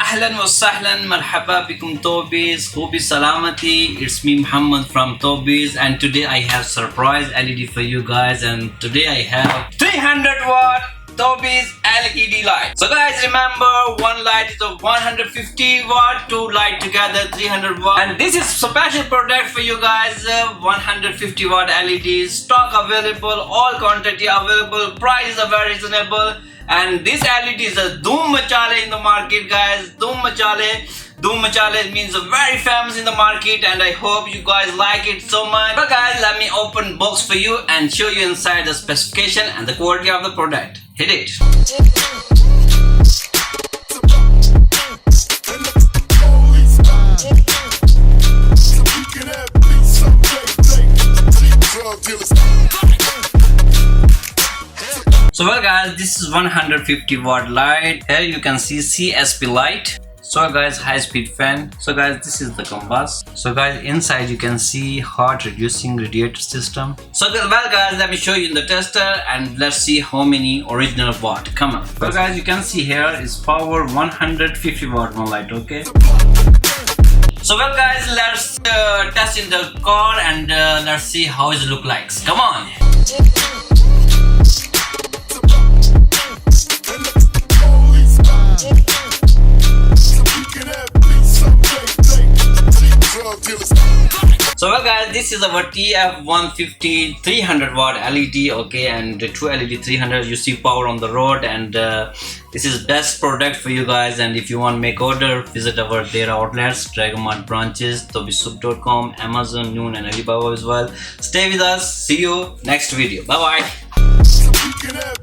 Ahlan wa sahlan, marhaba bikum tobys, hope salamati. It's me Muhammad from Tobys, and today I have surprise LED for you guys. And today I have 300 watt Tobys LED light. So guys, remember, one light is of 150 watt, two light together 300 watt, and this is special product for you guys. 150 watt LED stock available, all quantity available, price is very reasonable. And this LED is a Doom Machale in the market, guys. Doom Machale means very famous in the market, and I hope you guys like it so much. But guys, let me open box for you and show you inside the specification and the quality of the product. Hit it. So well guys, this is 150 watt light. Here you can see CSP light. So guys, high speed fan. So guys, this is the compass. So guys, inside you can see hot reducing radiator system. So well guys, let me show you in the tester and let's see how many original watt. Come on. So guys, you can see here is power 150 watt one light. Okay. So well guys, let's test in the car and let's see how it look like. Come on. So well guys, this is our TF150 300 watt LED, okay, and two LED 300. You see power on the road, and this is best product for you guys. And if you want to make order, visit our their outlets, Dragonmart branches, tobysouq.com, Amazon, Noon, and Alibaba as well. Stay with us. See you next video. Bye bye.